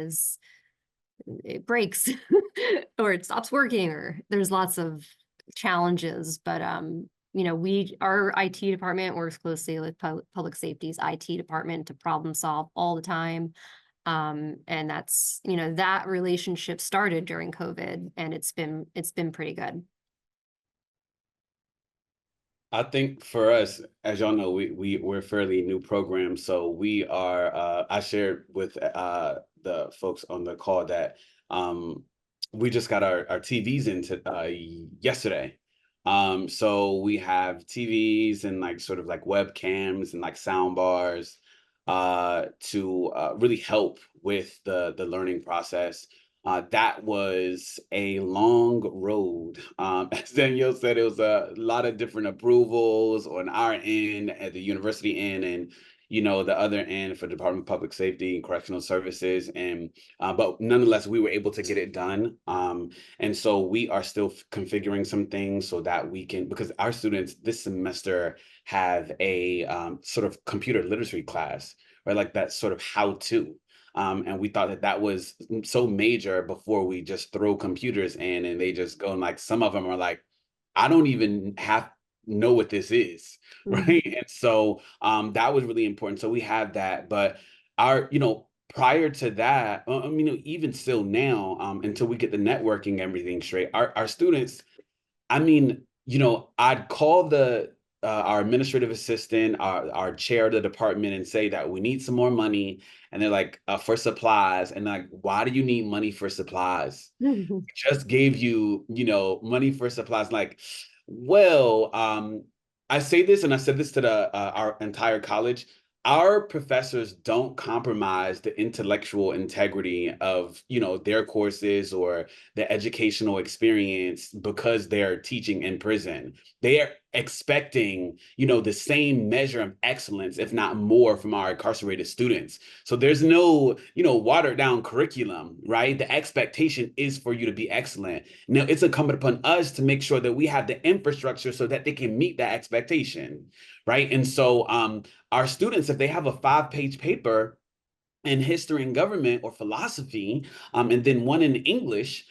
it breaks or it stops working, or there's lots of challenges. But our IT department works closely with public safety's IT department to problem solve all the time. And that's, that relationship started during COVID, and it's been pretty good. I think for us, as y'all know, we're a fairly new program, so we are. I shared with the folks on the call that we just got our TVs into yesterday. So we have TVs and like sort of like webcams and like sound bars to really help with the learning process. That was a long road. As Danielle said, it was a lot of different approvals on our end, at the university end, and the other end for Department of Public Safety and Correctional Services. And but nonetheless, we were able to get it done. And so we are still configuring some things so that we can, because our students this semester have a sort of computer literacy class, right? Like that sort of how to. And we thought that that was so major before we just throw computers in and they just go, and like some of them are like, I don't even know what this is, right? And so that was really important. So we have that, but our, prior to that, I mean, even still now, until we get the networking everything straight, our students, I mean, I'd call our administrative assistant, our chair of the department, and say that we need some more money, and they're like, for supplies, and like, why do you need money for supplies? Just gave you, money for supplies. Like, well, I say this, and I said this to our entire college. Our professors don't compromise the intellectual integrity of, their courses or the educational experience because they're teaching in prison. They are expecting, the same measure of excellence, if not more, from our incarcerated students. So there's no, watered down curriculum, right? The expectation is for you to be excellent. Now it's incumbent upon us to make sure that we have the infrastructure so that they can meet that expectation, right? And so our students, if they have a 5-page paper in history and government or philosophy, and then one in English,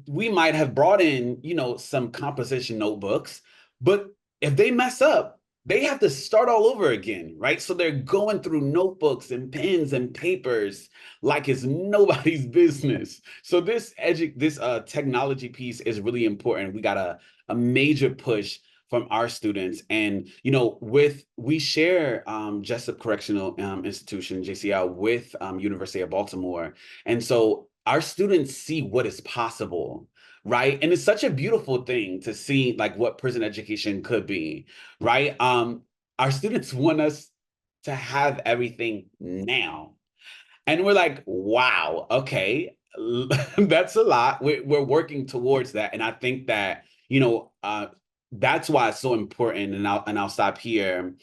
we might have brought in, some composition notebooks, but if they mess up, they have to start all over again, right? So they're going through notebooks and pens and papers like it's nobody's business. So this technology piece is really important. We got a major push from our students, and we share Jessup Correctional Institution, JCI, with University of Baltimore, and so our students see what is possible, right? And it's such a beautiful thing to see like what prison education could be, right? Our students want us to have everything now, and we're like, wow, okay, that's a lot. We're working towards that, and I think that that's why it's so important. And I'll stop here.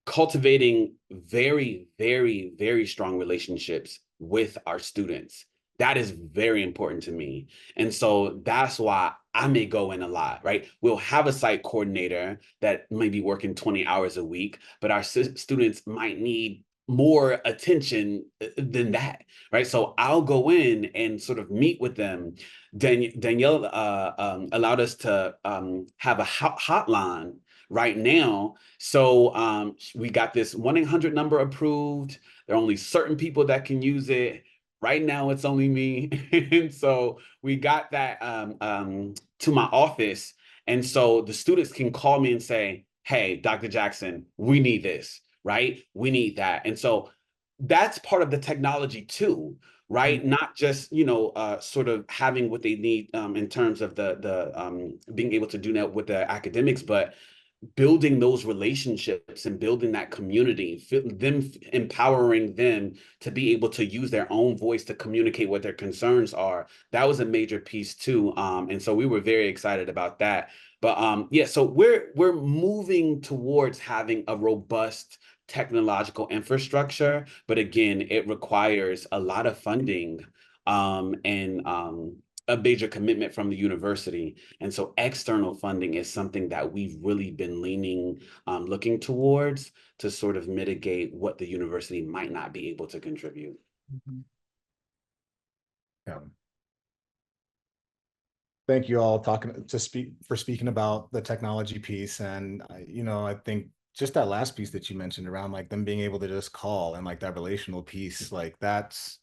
Cultivating very, very, very strong relationships with our students. That is very important to me. And so that's why I may go in a lot, right? We'll have a site coordinator that may be working 20 hours a week, but our students might need more attention than that, right? So I'll go in and sort of meet with them. Danielle allowed us to have a hotline right now. So we got this 1-800 number approved. There are only certain people that can use it. Right now, it's only me. And so we got that to my office. And so the students can call me and say, hey, Dr. Jackson, we need this, right? We need that. And so that's part of the technology too, right? Not just, sort of having what they need in terms of the being able to do that with the academics, but building those relationships and building that community, them empowering them to be able to use their own voice to communicate what their concerns are. That was a major piece too. And so we were very excited about that. But yeah, so we're moving towards having a robust technological infrastructure. But again, it requires a lot of funding and a major commitment from the university. And so external funding is something that we've really been looking towards to sort of mitigate what the university might not be able to contribute. Yeah. Thank you all for speaking about the technology piece. And, I think just that last piece that you mentioned around like them being able to just call and like that relational piece, like that's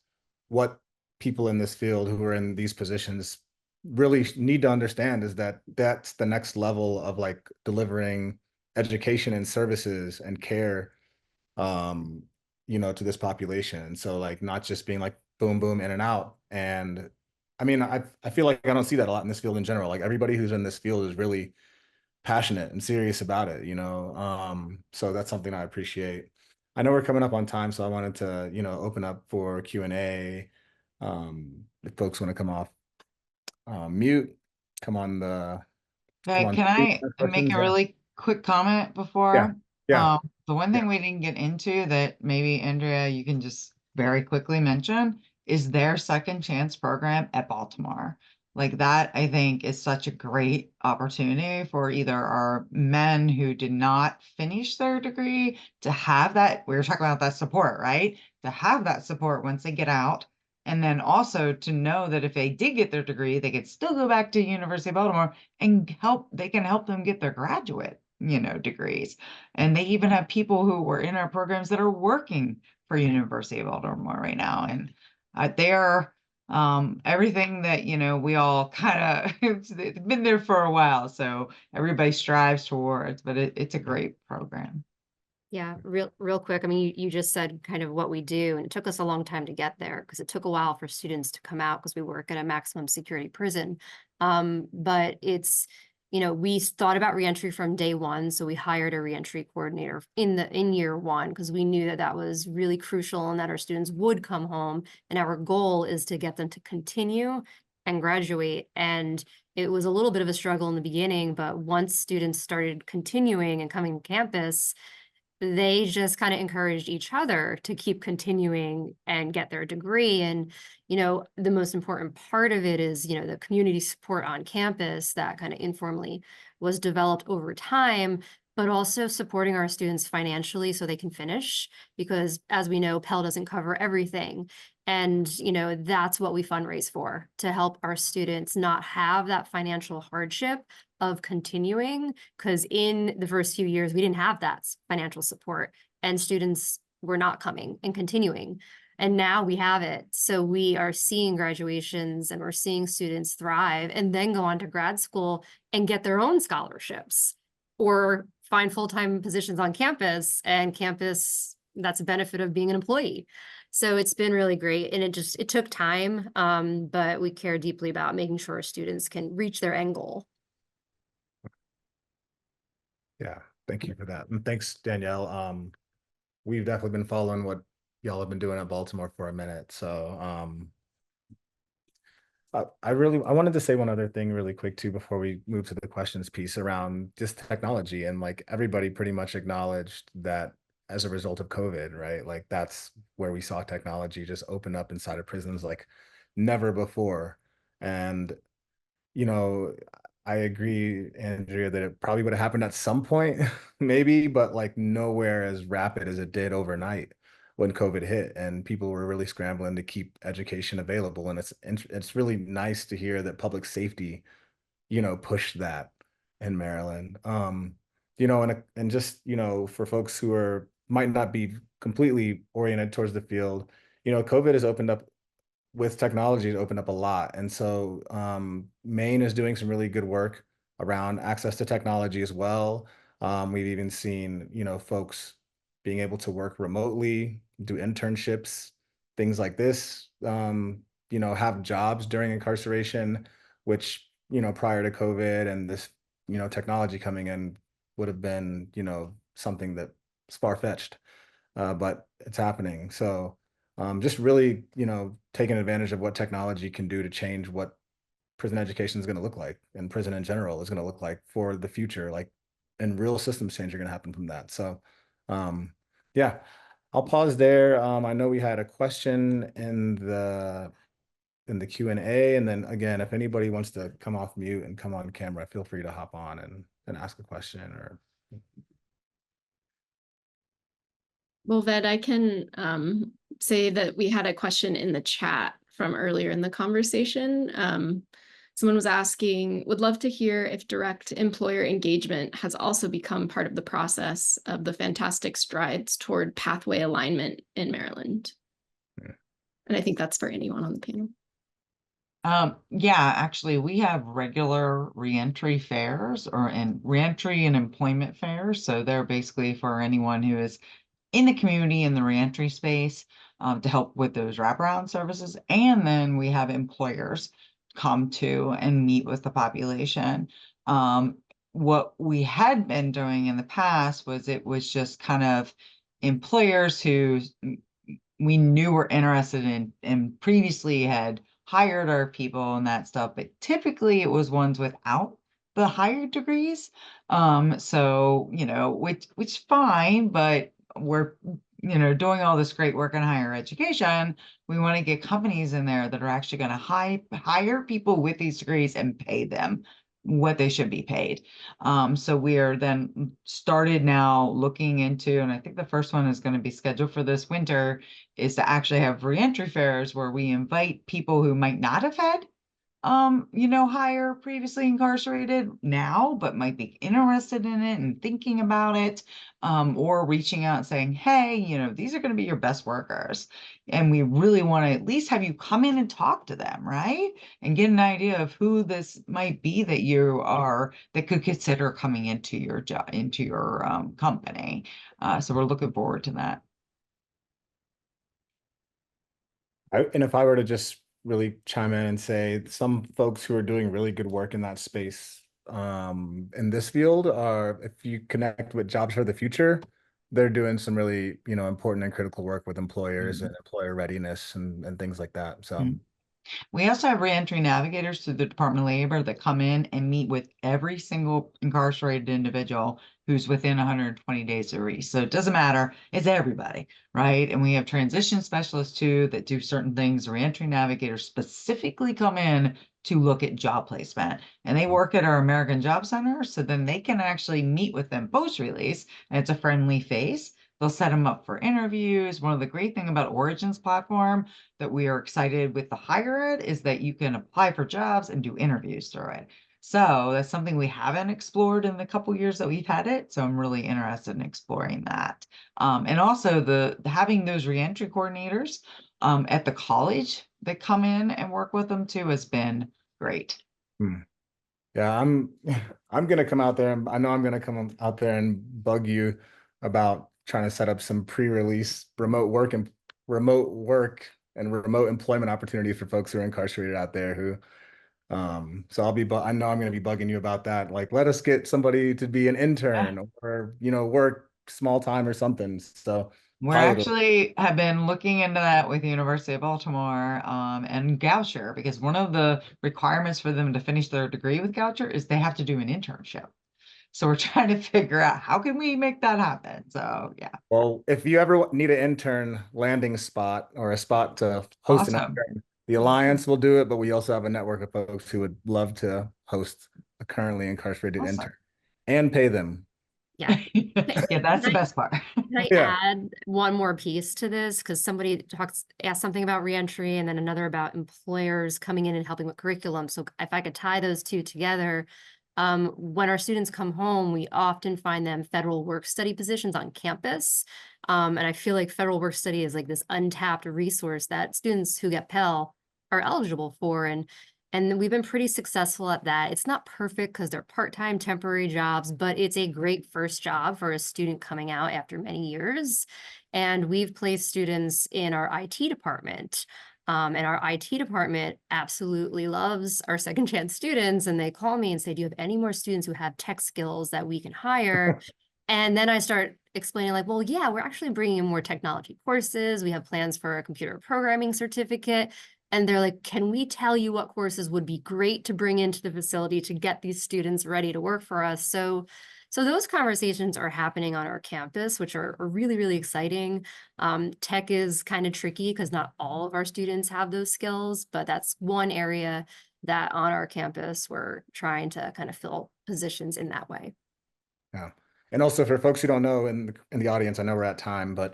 what people in this field who are in these positions really need to understand, is that that's the next level of like delivering education and services and care, to this population. And so like not just being like boom, boom, in and out. And I mean, I feel like I don't see that a lot in this field in general. Like everybody who's in this field is really passionate and serious about it, you know. So that's something I appreciate. I know we're coming up on time, so I wanted to, you know, open up for Q&A. If folks want to come off mute, come on the come But on can stage, I ask make questions. a Yeah, really quick comment yeah, before? yeah, The one yeah. thing we didn't get into that maybe Andrea, you can just very quickly mention is their second chance program at Baltimore. Like that, I think is such a great opportunity for either our men who did not finish their degree to have that. We were talking about that support, right? To have that support once they get out. And then also to know that if they did get their degree, they could still go back to University of Baltimore and they can help them get their graduate, degrees. And they even have people who were in our programs that are working for University of Baltimore right now. And they're everything that, we all kind of, it's been there for a while. So everybody strives towards, but it's a great program. Yeah, real quick. I mean, you just said kind of what we do, and it took us a long time to get there because it took a while for students to come out because we work at a maximum security prison. But it's, we thought about reentry from day one, so we hired a reentry coordinator in year one because we knew that that was really crucial and that our students would come home, and our goal is to get them to continue and graduate. And it was a little bit of a struggle in the beginning, but once students started continuing and coming to campus, they just kind of encouraged each other to keep continuing and get their degree. And, the most important part of it is, the community support on campus that kind of informally was developed over time, but also supporting our students financially so they can finish, because as we know, Pell doesn't cover everything. And, that's what we fundraise for, to help our students not have that financial hardship of continuing, because in the first few years, we didn't have that financial support and students were not coming and continuing. And now we have it. So we are seeing graduations and we're seeing students thrive and then go on to grad school and get their own scholarships or find full-time positions on campus, and campus, that's a benefit of being an employee. So it's been really great, and it took time, but we care deeply about making sure our students can reach their end goal. Yeah, thank you for that. And thanks, Danielle. We've definitely been following what y'all have been doing at Baltimore for a minute. So I wanted to say one other thing really quick too before we move to the questions piece around just technology. And like everybody pretty much acknowledged that as a result of COVID, right? Like that's where we saw technology just open up inside of prisons like never before. And you know, I agree, Andrea, that it probably would have happened at some point, maybe, but like nowhere as rapid as it did overnight when COVID hit, and people were really scrambling to keep education available. And it's really nice to hear that public safety, pushed that in Maryland. And just, for folks who might not be completely oriented towards the field, COVID has opened up with technology to open up a lot. And so Maine is doing some really good work around access to technology as well. We've even seen, folks being able to work remotely, do internships, things like this, have jobs during incarceration, which, prior to COVID and this, technology coming in would have been, something that far-fetched, but it's happening. So just really, taking advantage of what technology can do to change what prison education is going to look like and prison in general is going to look like for the future, like, and real systems change are going to happen from that. So, yeah, I'll pause there. I know we had a question in the Q&A, and then again, if anybody wants to come off mute and come on camera, feel free to hop on and ask a question or. Well, Ved, I can say that we had a question in the chat from earlier in the conversation. Someone was asking, would love to hear if direct employer engagement has also become part of the process of the fantastic strides toward pathway alignment in Maryland. Yeah. And I think that's for anyone on the panel. Yeah, actually, we have regular reentry fairs reentry and employment fairs. So they're basically for anyone who is in the community in the reentry space to help with those wraparound services. And then we have employers come to and meet with the population. What we had been doing in the past was it was just kind of employers who we knew were interested in and previously had hired our people and that stuff, but typically it was ones without the higher degrees. So, you know, which fine, but we're, you know, doing all this great work in higher education. We want to get companies in there that are actually going to hire people with these degrees and pay them what they should be paid. So we are then started now looking into, and I think the first one is going to be scheduled for this winter, is to actually have reentry fairs where we invite people who might not have had you know, hire previously incarcerated now, but might be interested in it and thinking about it, or reaching out and saying, hey, you know, these are going to be your best workers. And we really want to at least have you come in and talk to them, right? And get an idea of who this might be that you are, that could consider coming into your job, into your company. So we're looking forward to that. And if I were to just really chime in and say some folks who are doing really good work in that space in this field are, if you connect with Jobs for the Future, they're doing some really, you know, important and critical work with employers and employer readiness and things like that. So we also have reentry navigators through the Department of Labor that come in and meet with every single incarcerated individual who's within 120 days of release. So it doesn't matter, it's everybody, right? And we have transition specialists too that do certain things. Reentry navigators specifically come in to look at job placement, and they work at our American Job Center, so then they can actually meet with them post-release, and it's a friendly face. They'll set them up for interviews. One of the great thing about Origins platform that we are excited with the higher ed is that you can apply for jobs and do interviews through it. So that's something we haven't explored in the couple years that we've had it. So I'm really interested in exploring that. And also the having those reentry coordinators at the college that come in and work with them too has been great. yeah, I'm gonna come out there, and I know I'm gonna come out there and bug you about trying to set up some pre-release remote work and remote employment opportunity for folks who are incarcerated out there who so I know I'm gonna be bugging you about that. Like, let us get somebody to be an intern or, you know, work small time or something. So We're actually have been looking into that with the University of Baltimore and Goucher, because one of the requirements for them to finish their degree with Goucher is they have to do an internship. So we're trying to figure out how can we make that happen. So yeah. Well, if you ever need an intern landing spot or a spot to host an Awesome. intern, the Alliance will do it, but we also have a network of folks who would love to host a currently incarcerated Awesome. intern and pay them. Yeah. Yeah, that's the best part. Can I Yeah. add one more piece to this? Because somebody asked something about reentry and then another about employers coming in and helping with curriculum. So if I could tie those two together, when our students come home, we often find them federal work study positions on campus. And I feel like federal work study is like this untapped resource that students who get Pell are eligible for. And we've been pretty successful at that. It's not perfect because they're part-time temporary jobs, but it's a great first job for a student coming out after many years. And we've placed students in our IT department. And our IT department absolutely loves our second chance students. And they call me and say, do you have any more students who have tech skills that we can hire? And then I start explaining like, well, yeah, we're actually bringing in more technology courses. We have plans for a computer programming certificate. And they're like, can we tell you what courses would be great to bring into the facility to get these students ready to work for us? So those conversations are happening on our campus, which are really, really exciting. Tech is kind of tricky because not all of our students have those skills, but that's one area that on our campus, we're trying to kind of fill positions in that way. Yeah. And also for folks who don't know in the audience, I know we're at time, but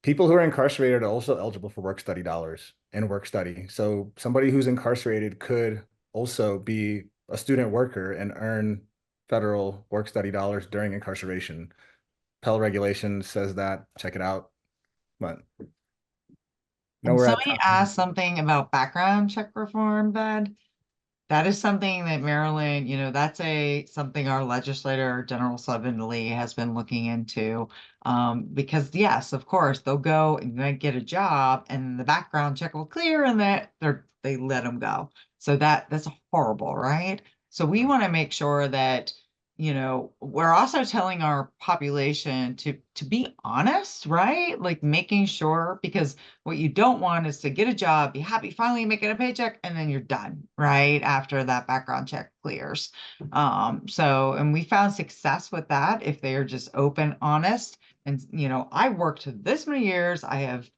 people who are incarcerated are also eligible for work study dollars and work study. So somebody who's incarcerated could also be a student worker and earn federal work study dollars during incarceration. Pell regulation says that. Check it out. But no, And we're at somebody time. asked something about background check reform, Bed, that is something that Maryland, that's something our legislator, General Lee, has been looking into. Because yes, of course, they'll go and they get a job and the background check will clear and they let them go. So that's horrible, right? So we want to make sure that we're also telling our population to be honest, right? Like making sure, because what you don't want is to get a job, be happy, finally making a paycheck, and then you're done, right? After that background check clears. And we found success with that if they are just open, honest, and I worked this many years, I have,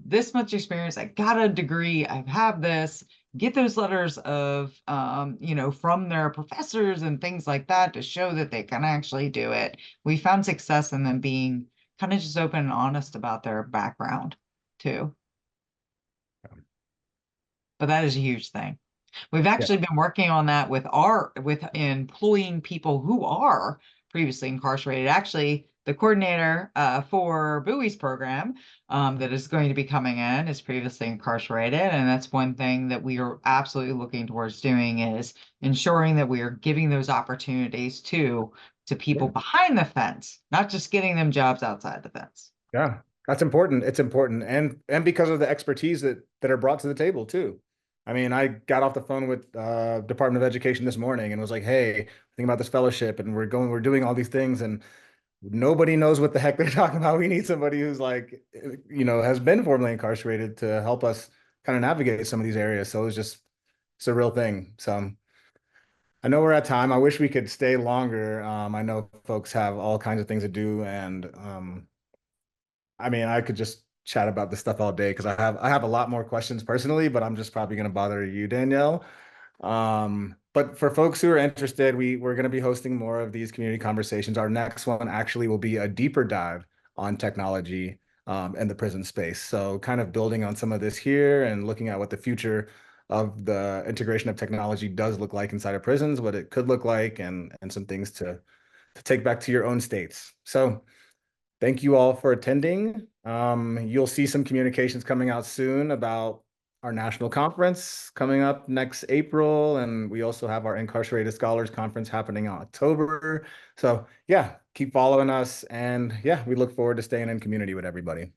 this much experience, I got a degree, I have this, get those letters of, from their professors and things like that to show that they can actually do it. We found success in them being kind of just open and honest about their background too. But that is a huge thing. We've actually been working on that with employing people who are previously incarcerated. Actually, the coordinator for Bowie's program that is going to be coming in is previously incarcerated. And that's one thing that we are absolutely looking towards doing, is ensuring that we are giving those opportunities to people behind the fence, not just getting them jobs outside the fence. Yeah, that's important. It's important. And because of the expertise that are brought to the table too. I mean, I got off the phone with Department of Education this morning and was like, hey, think about this fellowship and we're doing all these things and nobody knows what the heck they're talking about. We need somebody who's like, has been formerly incarcerated to help us kind of navigate some of these areas. So it's a real thing. So I know we're at time. I wish we could stay longer. I know folks have all kinds of things to do, and I mean, I could just chat about this stuff all day because I have a lot more questions personally, but I'm just probably going to bother you, Danielle. But for folks who are interested, we're going to be hosting more of these community conversations. Our next one actually will be a deeper dive on technology in the prison space. So kind of building on some of this here and looking at what the future of the integration of technology does look like inside of prisons, what it could look like, and some things to take back to your own states. So thank you all for attending. You'll see some communications coming out soon about our national conference coming up next April. And we also have our Incarcerated Scholars Conference happening in October. So yeah, keep following us. And yeah, we look forward to staying in community with everybody.